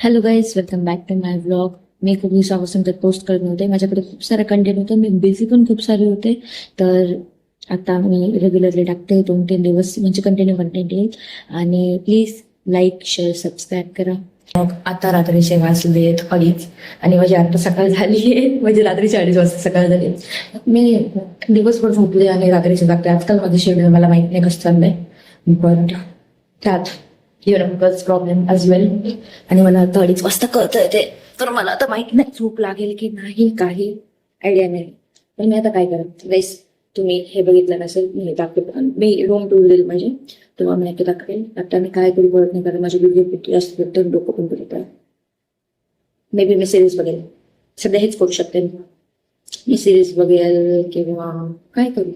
Hello guys, welcome back to my vlog. मी खूप दिवसापासून तर पोस्ट करत नव्हते. माझ्याकडे खूप सारा कंटेंट होतं. मी बिझी पण खूप सारे होते. तर आता मी रेग्युलरली टाकते 2-3 दिवस म्हणजे कंटिन्यू कंटेंट येईल. आणि प्लीज लाईक, शेअर, सबस्क्राईब करा. मग आता रात्रीचे वाजलेत 2:30 आणि माझी आता सकाळ झाली आहे. म्हणजे रात्रीचे 2:30 वाजता सकाळ झाली. मी दिवसभर झोपले आणि रात्रीचे जागते. आजकाल माझं शेड्यूल मला माहित नाही कसं चाललंय, पण त्यात हिअरकच प्रॉब्लेम ॲज वेल. आणि मला आता 2:30 वाजता कळतंय ते. तर मला आता माहित नाही झोप लागेल की नाही, काही आयडिया नाही. पण मी आता काय करत वेस, तुम्ही हे बघितलं नसेल, मी दाखवेल. मी रूम टूर देईल म्हणजे तेव्हा मी नक्की दाखवेल. आता मी काय करू कळत नाही, कारण माझी व्हिडिओ किती असते तर डोकं पण फिरत आहे. मे बी मी सिरीज बघेल. सध्या हेच करू शकते मी सिरीज बघेल किंवा काय करू.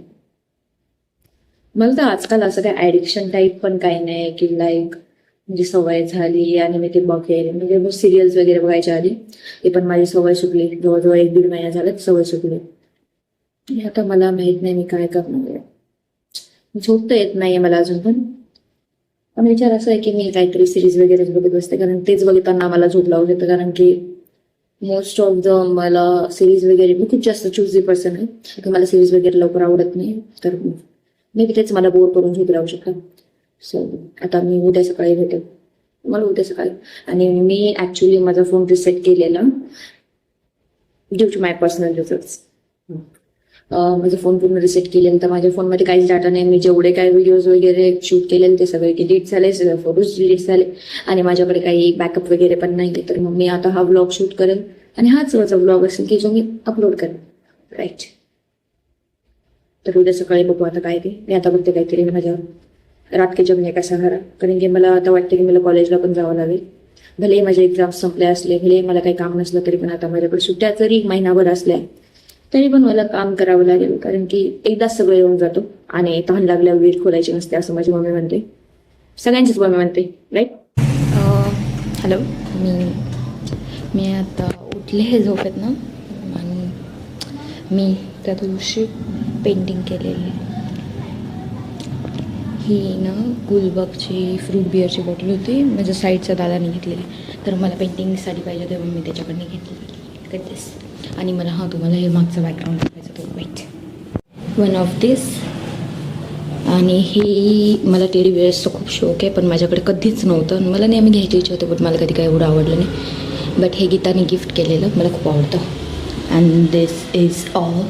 मला तर आजकाल असं काय ऍडिक्शन टाईप पण काही नाही की लाईक म्हणजे सवय झाली आणि मी ते बघेल. म्हणजे मग सिरियल्स वगैरे बघायच्या आधी ते पण माझी सवय सुटली. जवळजवळ 1-1.5 महिना झालं सवय सुटली. आणि आता मला माहित नाही मी काय करणार आहे. झोप तर येत नाहीये मला अजून पण विचार असा आहे की मी काहीतरी सिरीज वगैरेच बघत बसते, कारण तेच बघताना मला झोप लागू देतं. कारण की मोस्ट ऑफ द मला सिरीज वगैरे, मी खूप जास्त चूजी पर्सन आहे की मला सिरीज वगैरे लवकर आवडत नाही. तर मे बी तेच मला बोर करून झोप लागू शकतं. सो आता मी उद्या सकाळी भेटेल मला उद्या सकाळी. आणि मी ऍक्च्युली माझा फोन रिसेट केलेला due to my personal result. माझा फोन पूर्ण रिसेट केलेला, तर माझ्या फोनमध्ये काहीच डाटा नाही. मी जेवढे काही व्हिडिओज वगैरे शूट केलेले ते सगळे डिलीट झाले, सगळे फोटोज डिलीट झाले आणि माझ्याकडे काही बॅकअप वगैरे पण नाही. तर मग मी आता हा व्लॉग शूट करेल आणि हाच माझा व्लॉग असेल की जो मी अपलोड करेन. राईट. तर उद्या सकाळी बघू आता काय ते. मी आता बघते काहीतरी माझ्या रात के जगने का सहारा. कारण की मला आता वाटतं की मला कॉलेजला पण जावं लागेल. भले माझे एक्झाम संपले असले, भले मला काही काम नसलं तरी पण आता माझ्याकडे सुट्ट्या जरी महिनाभर असल्या तरी पण मला काम करावं लागेल. कारण की एकदाच सगळं येऊन जातो आणि तहान लागल्यावर वीर खोलायची नसते, असं माझी मम्मी म्हणते. सगळ्यांचीच मम्मी म्हणते, राईट. हॅलो. मी आता उठले हे झोपेत ना. आणि मी त्या दिवशी पेंटिंग केलेली. ही ना गुलबर्गची फ्रूट बिअरची बॉटल होती, माझ्या साईडच्या दादाने घेतलेली. तर मला पेंटिंगसाठी पाहिजे तेव्हा मी त्याच्याकडनं घेतली कधीच. आणि मला तुम्हाला हे मागचं बॅकग्राऊंड दाखवायचं तो वाईट वन ऑफ दिस. आणि ही मला टेडी बिअर्सचा खूप शौक आहे, पण माझ्याकडे कधीच नव्हतं. आणि मला नेहमी घ्यायची इच्छा होते, पण मला कधी काही एवढं आवडलं नाही. बट हे गीताने गिफ्ट केलेलं मला खूप आवडतं. And this is all.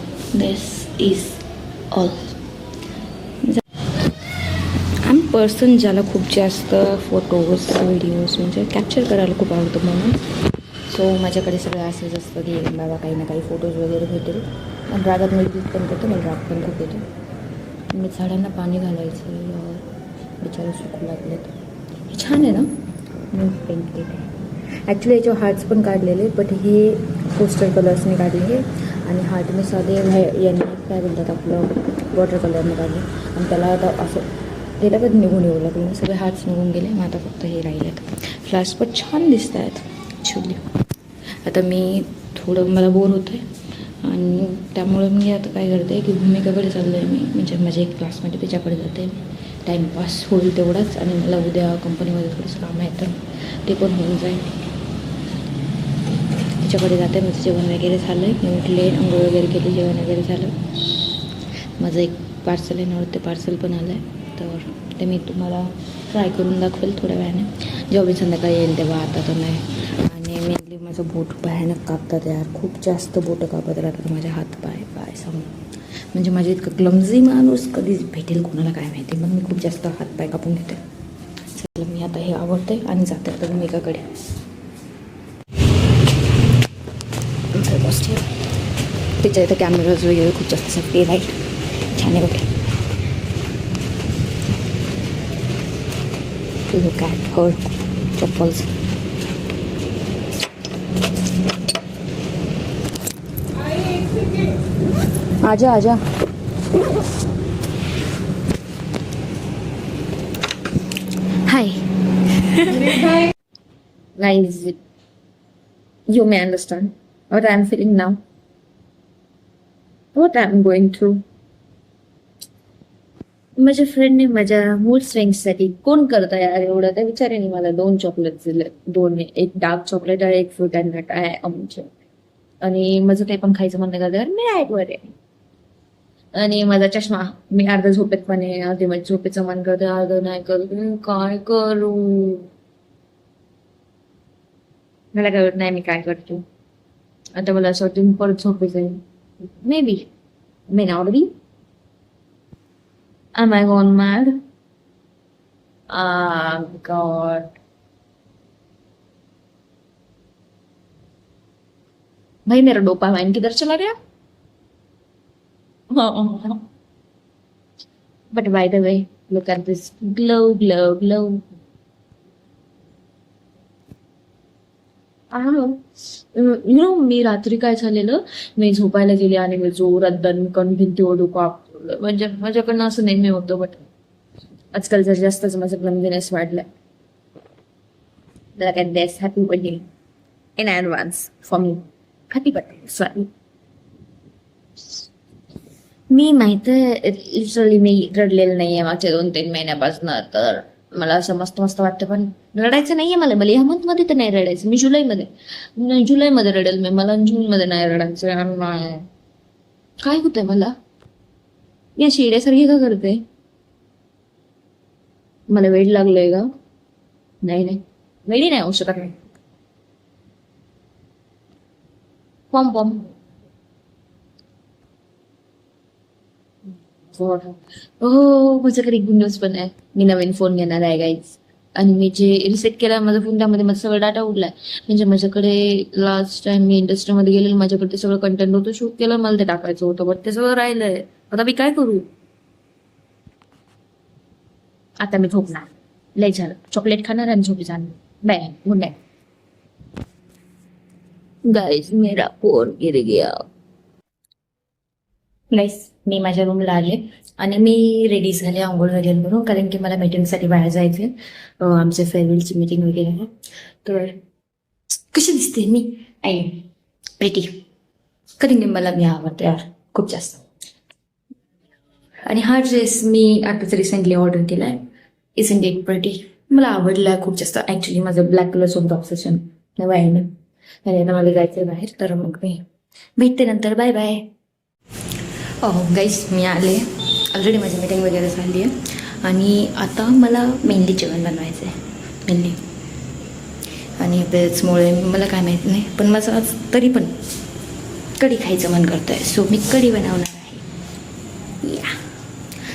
I person ज्याला खूप जास्त फोटोज व्हिडिओज म्हणजे कॅप्चर करायला खूप आवडतं म्हणून. सो माझ्याकडे सगळं असंच असतं की मला काही ना काही फोटोज वगैरे भेटेल. आणि रागात मी क्लिक पण करते, मला राग पण खूप येतो. मी झाडांना पाणी घालायचं बिचारे सुकू लागलेत. हे छान आहे ना. मी पेंट केले ॲक्च्युली. याच्यावर हार्ट्स पण काढलेले, बट हे पोस्टर कलर्सने काढलेले. आणि हार्ट मी साधे यांनी काय बोलतात आपलं वॉटर कलरने काढले. आणि त्याला आता असं त्याला पण निघून येऊ लागले. सगळे हार्ट्स निघून गेले. मग आता फक्त हे राहिलेत. फ्लावर्स पण छान दिसत आहेत ॲक्च्युली. आता मी थोडं मला बोर होतं आहे आणि त्यामुळं मी आता काय करते की भूमिकाकडे चाललं आहे मी. म्हणजे माझ्या एक क्लासमध्ये त्याच्याकडे जाते. टाईमपास होईल तेवढाच. आणि मला उद्या कंपनीमध्ये थोडंसं काम आहे तर ते पण होऊन जाईल. त्याच्याकडे जाते. माझं जेवण वगैरे झालं आहे. मी उठले, अंघोळ वगैरे केली, जेवण वगैरे झालं. माझं एक पार्सल येणार होतं, ते पार्सल पण आलं आहे. तर ते मी तुम्हाला ट्राय करून दाखवेल थोड्या वेळाने. जेव्हा मी संध्याकाळी येईल तेव्हा. आता तर नाही. आणि मेनली माझं बोट भयानक कापतात यार. खूप जास्त बोटं कापत राहतात माझे हात पाय सांग. म्हणजे माझे इतकं क्लमझी माणूस कधीच भेटेल कोणाला काय माहिती. मग मी खूप जास्त हातपाय कापून घेते. चला मी आता हे आवडते आणि जाते आता भूमिकाकडे. तिच्या इथं कॅमेराज वगैरे खूप जास्त सेफ्टी राईट. छान आहे बघा. Look at her chappals. आजा आजा. हाय guys, you may understand what I'm feeling now, what I'm going through. माझ्या फ्रेंडने माझ्या मूड स्विंग्ससाठी कोण करतं यार एवढं, त्या विचाराने मला 2 चॉकलेट दिले. 2, एक डार्क चॉकलेट आहे, एक फ्रूट अँड नट आहे अमूलचे. आणि माझं ते पण खायचं म्हणणं करतं मी ॲडवर आहे. आणि माझा चष्मा मी अर्धा झोपेत पण आहे, अर्धी माझ्या झोपेचं मन करतं, अर्ध नाही करू. काय करू मला कळत नाही मी काय करतो. आता मला असं वाटतं परत झोपेचं आहे. May be may not be. Am I gone mad? Ah, God. भाई मेरा डोपामाइन किधर चला गया? But by the way, look at this glow, glow, glow. मी रात्री काय झालेलं, मी झोपायला गेले आणि मी जोरात दणकन भिंतीवर डोकं आपटलं. म्हणजे माझ्याकडनं असं नेहमी होतं, बट आजकाल जर जास्तच माझं क्लमझीनेस वाढलंय. Look at this, happy birthday in advance for me. Happy birthday, sorry. मी माहितीये लिटरली मी रडलेलं नाहीये मागच्या 2-3 महिन्यापासून. तर मला असं मस्त मस्त वाटतं, पण रडायचं नाहीये मला. या मंथ मध्ये तर नाही रडायचं. मी जुलैमध्ये रडेल मी. मला जून मध्ये नाही रडायचं. काय होतंय मला या शिड्यासारखी का करते? मला वेळ लागलोय का? नाही वेळी नाही होऊ शकत. नाही पॉम पॉम. हो माझ्याकडे गुड न्यूज पण आहे. मी नवीन फोन घेणार आहे गाईज. आणि मी जे रिसेट केला माझा फोन, त्यामध्ये माझा सगळं डाटा उडलाय. म्हणजे माझ्याकडे लास्ट टाइम मी इंडस्ट्रीमध्ये गेलेलं, माझ्याकडे ते सगळं कंटेंट होतं, शूट केलं, मला ते टाकायचं होतं, बट ते सगळं राहिलंय. आता मी काय करू? आता मी झोपणार. लय झालं, चॉकलेट खाणार आणि झोपी जाणार. Bye, good night guys. मेरा फोन गिर गया. गाईज मी माझ्या रूमला आले आणि मी रेडी झाले आंघोळ वगैरे करून, कारण की मला मीटिंगसाठी बाहेर जायचे. आमच्या फेअरवेलची मीटिंग वगैरे आहे. तर कशी दिसते मी? आई प्रिटी. कधी मला मी आवडते यार खूप जास्त. आणि हा ड्रेस मी आताच रिसेंटली ऑर्डर केला आहे. Isn't it pretty? मला आवडला खूप जास्त. ॲक्च्युली माझं ब्लॅक कलर सोबत ऑब्सेशन आहे ना. आणि आता मला जायचं आहे बाहेर, तर मग मी भेटते नंतर. Bye bye. गाईस मी आले. ऑलरेडी माझी मीटिंग वगैरे झाली आहे आणि आता मला मेहंदी जेवण बनवायचं आहे. मेहंदी आणि त्याचमुळे मला काय माहीत नाही, पण माझं आज तरी पण कढी खायचं मन करतं आहे. सो मी कढी बनवणार आहे. या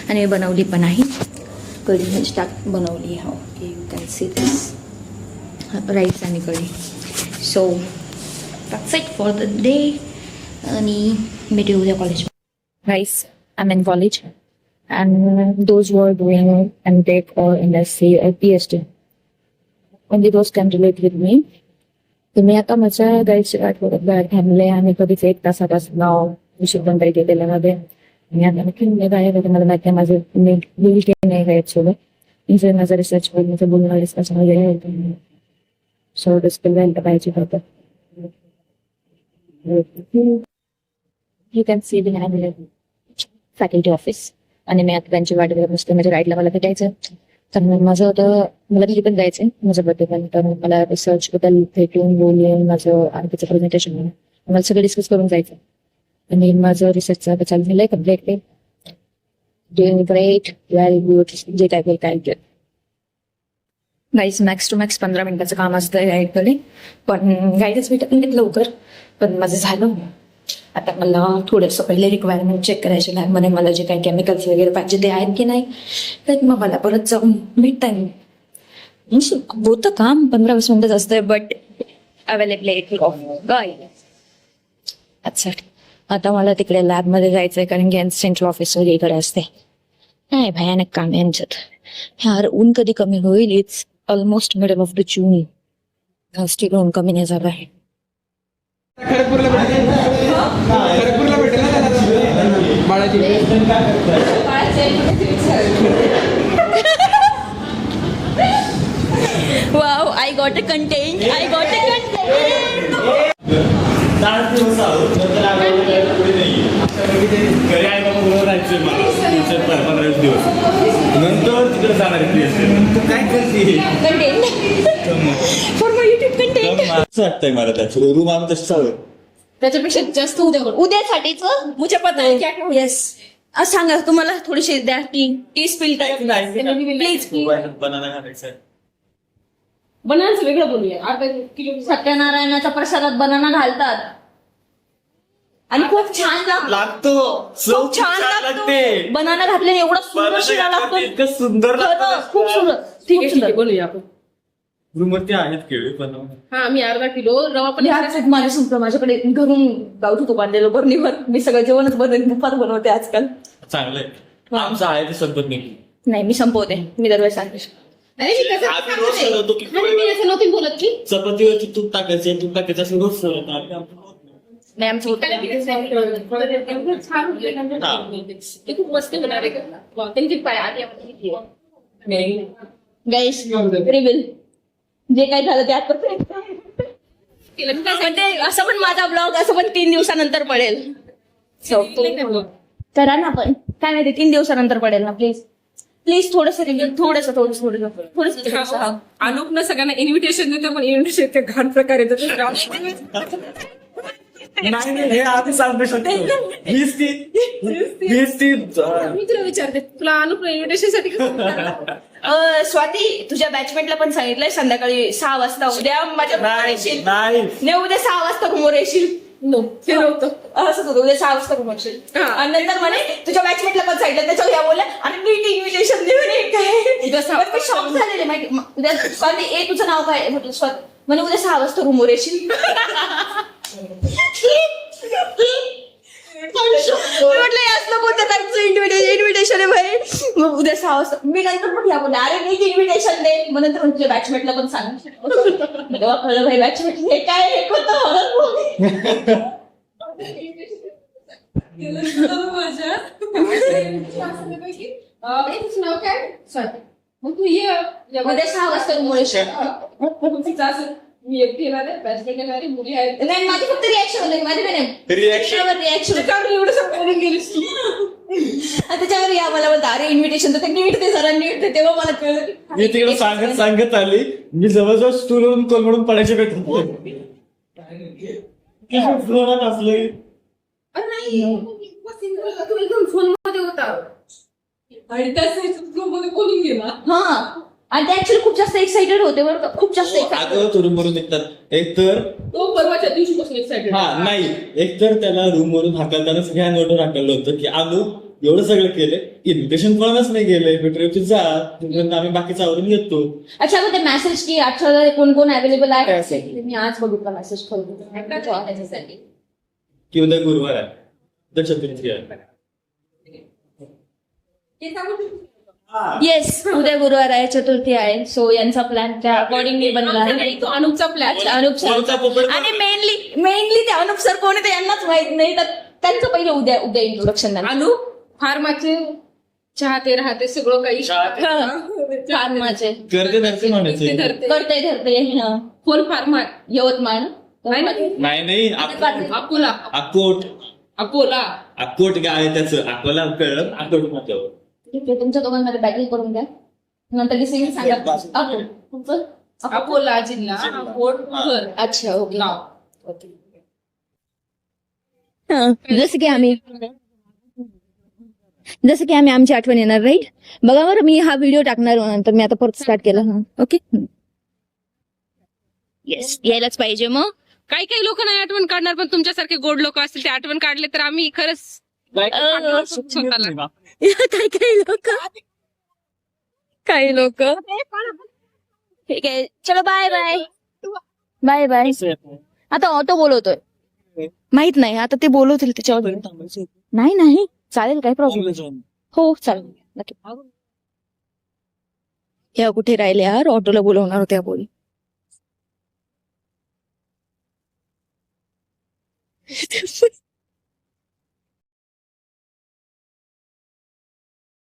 आणि मी बनवली पण आहे. कढी म्हणजे बनवली आहे. Okay, you can see this. Rice आणि कढी. So that's it for the day. आणि भेटू उद्या college. Guys, I'm in college and those who are doing MTech or MSc or PhD, only those can relate with me. तुम्ही आता माझ्या गाईडची वाट बघत बाहेर थांबले आणि कधीच 1 तासापासून उशीर पण तरी केलेल्यामध्ये. आणि आता मी बाहेर होते. मला माहिती आहे माझं मी बोलते नाही गाईडसोबत. म्हणजे माझा रिसर्च माझं बोलणं डिस्कशन वगैरे होतं. सो डिस्कल व्हायला पाहिजे होतं. You can see the faculty office. आणि मी आता त्यांची वाट बघत नसते. माझ्या राईडला मला भेटायचं. तर माझं होतं मला घरी पण जायचं माझं बर्थडे पण. तर मला रिसर्च बद्दल भेटून बोलून माझं आणि त्याचं प्रेझेंटेशन मला सगळं डिस्कस करून जायचं. आणि माझं रिसर्चचं आता चालू झालंय complete. Doing great, very good. जे काय केलं गाईज मॅक्स टू मॅक्स 15 मिनिटाचं काम असतं गाईडकडे. पण गाईडच भेटत नाही लवकर. पण माझं झालं. आता मला थोडंसं पहिले रिक्वायरमेंट चेक करायचे लॅबमध्ये. मला जे काही केमिकल्स वगैरे पाहिजे ते आहेत की नाही, तर मग मला परत जाऊन भेटता येईल. होतं काम 15-20 मिनिटच असतं, बट अवेलेबिलिटी ऑफ गाईड. अच्छा, आता मला तिकडे लॅबमध्ये जायचं आहे, कारण की सेंट्रल ऑफिस वगैरे असते. नाही भयानक काम यांच्यात. ह्यार ऊन कधी कमी होईल? It's almost middle of the June. Still ऊन कमी नाही झालं आहे. खडगपूरला भेटेल ना बाळाची. Wow, I got a content. I got a content. बरोबर राहायचंय मला पुढचे 15 दिवस. नंतर तिकडे जाणार आहे. तू काय करते content for my YouTube content. असं वाटतंय मला त्याचं रूम आम्ही तसं चालू. त्याच्यापेक्षा जास्त उद्या करू. उद्यासाठीच मुझे पता है क्या येस सांगा तुम्हाला थोडीशी द्या टी स्पिल प्लीज. बनाना घालायचं. बनानाचं वेगळं बोलूया. अर्धा किलो सत्यनारायणाच्या प्रसादात बनाना घालतात आणि खूप छान लागतो. खूप छान लागते. बनाना घातल्याने एवढा सुंदर शिरा लागतो. इतकं सुंदर खरं, खूप सुंदर. ठीक खूप आहे सुंदर. बोलूया आपण. रूम वरती आहेत केळी पण. हा मी अर्धा किलो रवा पण ह्याच माझ्या संपलं माझ्याकडे घरून गावठी तूप आणलेलं बरणीवर. मी सगळं जेवणच तुपात बनवते आजकाल. चांगलंय. आमचं आहे ते संपत नाही. नाही मी संपवते. मी दरवेळेस सांगते. अरे मी कसं आम्ही रोज सांगते? ठरवतो की आणि मी असं नव्हती बोलत की चपातीवरती तूप टाकायचं तूप टाकायचं असं रोज ठरवतो आम्ही. आमचं होत नाही. नाही आमचं होतं. एवढं छान होते. ते खूप मस्त होणार आहे. वा, त्यांची पाय आधी आपण गाईस रिव्हिल जे काही झालं ते आता पण ते असं पण माझा ब्लॉग असं पण 3 दिवसानंतर पडेल. करा ना पण काय माहिती 3 दिवसानंतर पडेल ना प्लीज प्लीज थोडस अनुपनं सगळ्यांना इन्व्हिटेशन देतो पण इन्व्हिटेशन ते घाण प्रकारे देतो. नाही हे आधी सांगू शकतो. हीच ती मी तुला विचारते तुला अनुप इन्व्हिटेशन साठी स्वाती तुझ्या बॅचमेटला पण सांगितलंय संध्याकाळी 6 वाजता उद्या माझ्या रूमवर येशील. नाही उद्या 6 वाजता रूमवर येशील. नो ते नव्हतं. असंच होतं उद्या 6 वाजता रूमवर येशील. हा. आणि नंतर म्हणे तुझ्या बॅचमेटला पण सांगितलं त्याच्यावर या बोलल्या आणि नीट इन्व्हिटेशन देऊन काय शॉक झालेले माहिती. उद्या स्वाती ए तुझं नाव काय म्हटलं स्वाती म्हणजे उद्या 6 वाजता रूमवर येशील. म्हटलं असलं कोणत्या टाईपचं इन्व्हिटेशन आहे भाई. मग उद्या 6 वाजता मी नंतर पण या बोलले अरे नीट इन्व्हिटेशन दे. मग नंतर तुझ्या बॅचमेटला पण सांग. तेव्हा कळलं भाई बॅचमेट हे काय हे कोणतं नाव काय स्वाती. मग तू ये उद्या 6 वाजता रूमवर येशील. तिचं असं मी एकटी येणार आहे बॅचमेट येणार आहे मुली आहेत. नाही माझी फक्त रिॲक्शन होते माझी नाही रिॲक्शन एवढं सगळं गेलीस तू. त्याच्यावर या मला बोलता अरे इन्व्हिटेशन तर नीट ते सरांनी नीट ते तेव्हा मला कळलं की मी तिकडे सांगत आली. मी जवळजवळ स्टूलवरून कोलमडून पडायचे भेटत असले. अरे नाही तू एकदम फोन मध्ये होता आणि त्याच रूम मध्ये बोलून गेला. हा आणि ते ऍक्च्युली खूप जास्त एक्साइटेड होते बरं का. खूप जास्त एक्साइटेड अगं तो रूम वरून निघतात. एकतर तो परवाच्या दिवशीपासून एक्साइटेड. हा नाही एकतर त्याला रूम वरून हाकलताना सगळ्या नोटवर हाकललं होतं की आलू एवढं सगळं केलंय इन्व्हिटेशन कोणालाच नाही गेलंय पेट्रोलची जा तोपर्यंत आम्ही बाकीचं आवरून येतो. अच्छा मग ते मेसेज की 8 कोण कोण अवेलेबल आहे मी आज बघितला मेसेज त्याच्यासाठी की उद्या गुरुवार आहे उद्या चतुर्थी आहे. येस उद्या गुरुवार आहे चतुर्थी आहे. सो यांचा प्लॅन त्या अकॉर्डिंगली बनला आहे. तो अनुपचा प्लॅन. अनुप सर आणि मेनली ते अनुप सर कोण आहे ते यांनाच माहित नाही तर त्यांचं पहिलं उद्या इंट्रोडक्शन द्या. अनुप फार्माचे चाहते राहते सगळं काही फार्माचे करते धरते म्हणायचे. करते फुल फार्मा यवतमाळ नाही अकोला अकोट काय आहे त्याचं अकोला कळलं अकोट माझ्यावर. ठीक आहे तुमच्या दोघांमध्ये बॅटल करून द्या नंतर डिसिजन सांगा. तुमचं अकोला जिल्हा अकोट घर. अच्छा ओके गाव. जसं की आम्ही आमची आठवण येणार राईट. बघा बरं मी हा व्हिडिओ टाकणार नंतर मी आता परत स्टार्ट केला. ओके येस यायलाच पाहिजे. मग काही काही लोक नाही आठवण काढणार पण तुमच्यासारखे गोड लोक असतील ते आठवण काढले तर आम्ही खरंच स्वतःला. काही लोक ठीक आहे चलो बाय बाय. आता ऑटो बोलवतोय माहित नाही आता ते बोलवतील त्याच्यावर. नाही चालेल काही प्रॉब्लेम. हो चालेल नक्की. ह्या कुठे राहिले यार ऑटोला बोलवणार होत्या बोल.